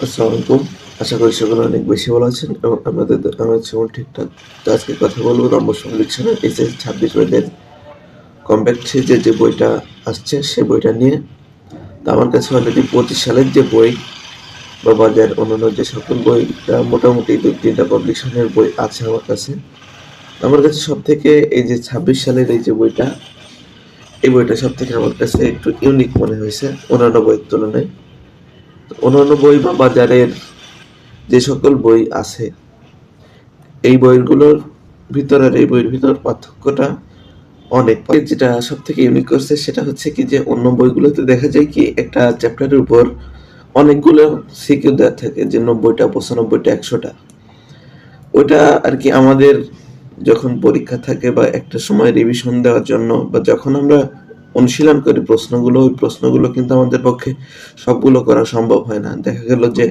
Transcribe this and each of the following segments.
আসসালামু আলাইকুম। আশা করি সকলে অনেক বেশি ভালো আছেন এবং আমার জীবন ঠিকঠাক। তো আজকে কথা বলবো নম্বর সংরক্ষণের এইচএস 26 বইয়ের কম্প্যাক্ট সিরিজের যে বইটা আসছে সে বইটা নিয়ে। তো আমার কাছে অলরেডি 25 সালের যে বই বা বাজার অন্যান্য যে সকল বই মোটামুটি 2-3টা পাবলিকেশনের বই আছে আমার কাছে। আমার কাছে সব থেকে এই যে 26 সালের এই যে বইটা, এই বইটা সব থেকে আমার কাছে একটু ইউনিক মনে হয়েছে অন্যান্য বইয়ের তুলনায়। অন্যান্য বই বা বাজারের যে সকল বই আছে এই বইগুলোর ভিতর আর এই বইয়ের ভিতর পার্থক্যটা অনেক। যেটা সব থেকে ইউনিক করছে সেটা হচ্ছে কি যে অন্য বইগুলোতে দেখা যায় কি একটা চ্যাপ্টারের উপর অনেকগুলো সিকিউ দেওয়া থাকে যে 90টা 95টা 100টা। ওইটা আর কি আমাদের যখন পরীক্ষা থাকে বা একটা সময় রিভিশন দেওয়ার জন্য বা যখন আমরা অনুশীলন করি প্রশ্নগুলো, ওই প্রশ্নগুলো কিন্তু আমাদের পক্ষে সবগুলো করা সম্ভব হয় না। দেখা গেল যে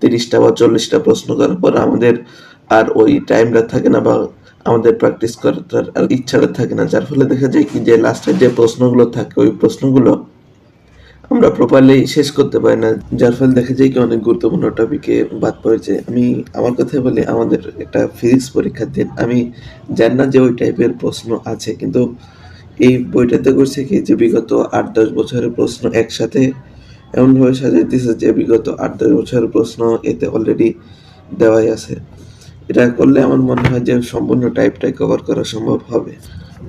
30টা বা 40টা প্রশ্ন করার পর আমাদের আর ওই টাইমটা থাকে না বা আমাদের প্র্যাকটিস করার আর ইচ্ছাটা থাকে না। যার ফলে দেখা যায় কি যে লাস্টের যে প্রশ্নগুলো থাকে ওই প্রশ্নগুলো আমরা প্রপারলি শেষ করতে পারি না। যার ফলে দেখা যায় কি অনেক গুরুত্বপূর্ণ টপিকে বাদ পড়ে যায়। আমি আমার কথাই বলি, আমাদের একটা ফিজিক্স পরীক্ষার দিন আমি জানি না যে ওই টাইপের প্রশ্ন আছে, কিন্তু এই বইটাতে করছে কি যে বিগত 8-10 বছরের প্রশ্ন একসাথে এমনভাবে সাজিয়ে দিয়েছে যে বিগত 8-10 বছরের প্রশ্ন এতে অলরেডি দেওয়াই আছে। এটা করলে আমার মনে হয় যে সম্পূর্ণ টাইপটাই কভার করা সম্ভব হবে।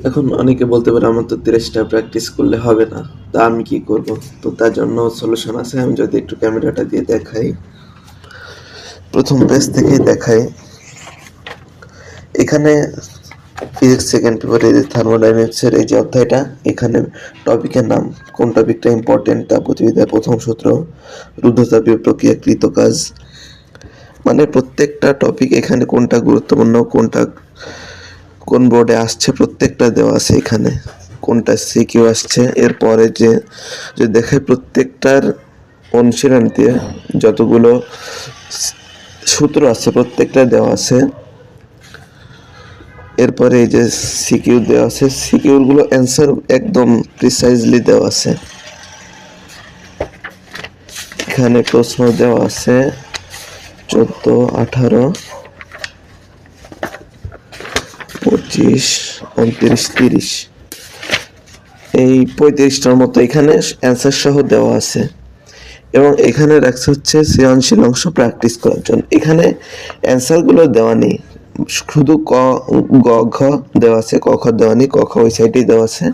এখন অনেকে বলতে পারে আমার তো 30টা প্র্যাকটিস করলে হবে না, তা আমি কি করব? তো তার জন্য সলিউশন আছে। আমি যদি একটু ক্যামেরাটা দিয়ে দেখাই, প্রথম পেজ থেকেই দেখাই। এখানে ফিজিক্স সেকেন্ড পেপারে যে থার্মোডাইনামিক্সের এই যে অধ্যায়টা, এখানে টপিকের নাম, কোন টপিকটা ইম্পর্টেন্ট, তাপগতিবিদ্যার প্রথম সূত্র, রুদ্ধতাপীয় প্রক্রিয়াকৃত কাজ, মানে প্রত্যেকটা টপিক এখানে কোনটা গুরুত্বপূর্ণ, কোনটা কোন বোর্ডে আসছে প্রত্যেকটা দেওয়া আছে এখানে, কোনটা সিকিউ আসছে। এরপরে যে যে দেখায় প্রত্যেকটার অনুশীলন দিয়ে যতগুলো সূত্র আছে প্রত্যেকটা দেওয়া আছে। এরপরে এই যে সিকিউ দেওয়া আছে, সিকিউরগুলো অ্যান্সার একদম প্রিসাইজলি দেওয়া আছে। এখানে প্রশ্ন দেওয়া আছে 14, 18, 25, 29, 30, এই 35টার মতো এখানে অ্যান্সার সহ দেওয়া আছে। এবং এখানে রাখছে হচ্ছে সৃজনশীল অংশ প্র্যাকটিস করার জন্য। এখানে অ্যান্সারগুলো দেওয়া নেই, শুধু গ ঘ দেওয়া আছে, ক খ দেওয়া নেই। ক খ ওই সাইডেই দেওয়া আছে।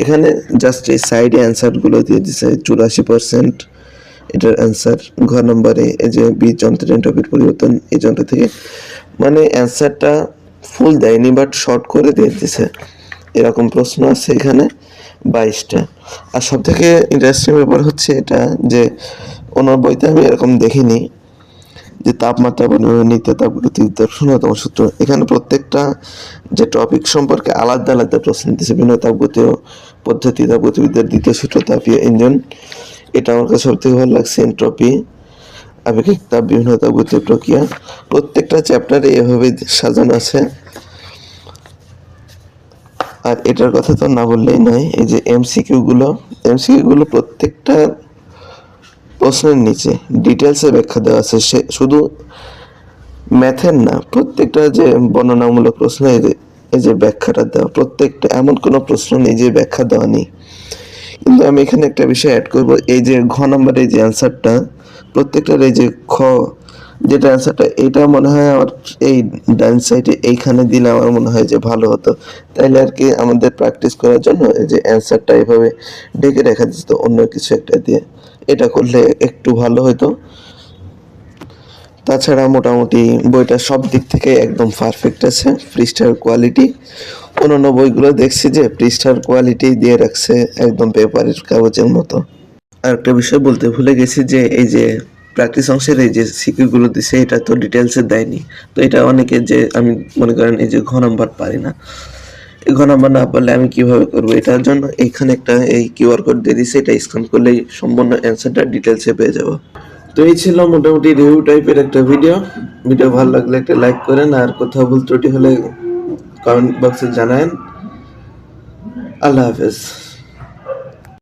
এখানে জাস্ট এই সাইডে অ্যান্সারগুলো দিয়ে দিচ্ছে 84% এটার অ্যান্সার। ঘ নম্বরে এই যে বীজ যন্ত্রের এন্ট্রপির পরিবর্তন এই যন্ত্র থেকে, মানে অ্যান্সারটা ফুল দেয়নি বাট শর্ট করে দিয়ে দিছে। এরকম প্রশ্ন আছে এখানে 22টা। আর সব থেকে ইন্টারেস্টিং ব্যাপার হচ্ছে এটা যে ওনার বইতে আমি এরকম দেখিনি যে তাপমাত্রা পরিমাপের নীতি, তাপগতিবিদ্যার 0তম সূত্র। এখানে প্রত্যেকটা যে টপিক সম্পর্কে আলাদা আলাদা প্রশ্ন দিচ্ছে। বিভিন্ন তাপগতীয় পদ্ধতি, তাপগতিবিদ্যার দ্বিতীয় সূত্র, তাপীয় ইঞ্জিন। এটা আমার কাছে সব থেকে ভালো লাগছে। এন্ট্রপি, আপেক্ষিক তাপ, বিভিন্ন তাপগতীয় প্রক্রিয়া, প্রত্যেকটা চ্যাপ্টারে এভাবে সাজানো আছে। আর এটার কথা তো না বললেই নয়, এই যে এমসিকিউ গুলো প্রত্যেকটা প্রশ্নের নিচে ডিটেলসে ব্যাখ্যা দেওয়া আছে। সে শুধু ম্যাথের না, প্রত্যেকটা যে বর্ণনামূলক প্রশ্ন এই যে ব্যাখ্যাটা দেওয়া, প্রত্যেকটা এমন কোনো প্রশ্ন নেই যে ব্যাখ্যা দেওয়া নেই। কিন্তু আমি এখানে একটা বিষয় অ্যাড করব, এই যে ঘ নম্বরে এই যে অ্যান্সারটা, প্রত্যেকটার এই যে খ যেটা অ্যান্সারটা, এটা মনে হয় আমার এই ডান সাইডে এইখানে দিলে আমার মনে হয় যে ভালো হতো। তাইলে আর কি আমাদের প্র্যাকটিস করার জন্য এই যে অ্যান্সারটা এভাবে ঢেকে রেখা দিত অন্য কিছু একটা দিয়ে, এটা করলে একটু ভালো হতো। তাছাড়া মোটামুটি বইটা সব দিক থেকে একদম পারফেক্ট আছে। পৃষ্ঠার কোয়ালিটি, অন্যান্য বইগুলো দেখছি যে পৃষ্ঠার কোয়ালিটি দিয়ে রাখছে একদম পেপারের কাগজের মতো। আর একটা বিষয় বলতে ভুলে গেছি যে এই যে প্র্যাকটিস অংশের এই যে সিকিউগুলো দিছে এটা তো ডিটেলসে দেয়নি। তো এটা অনেকে যে আমি মনে করেন এই যে ঘ নাম্বার পারি না, এই ঘ নাম্বার না পারলে আমি কিভাবে করবো, এটার জন্য এইখানে একটা এই কিউআর কোড দিয়ে দিছে, এটা স্ক্যান করলেই সম্পূর্ণ অ্যান্সারটা ডিটেলসে পেয়ে যাবো। তো এই ছিল মোটামুটি রিভিউ টাইপের একটা ভিডিও ভালো লাগলে একটা লাইক করেন, আর কোথাও ভুল ত্রুটি হলে কমেন্ট বক্সে জানায়েন। আল্লাহ হাফেজ।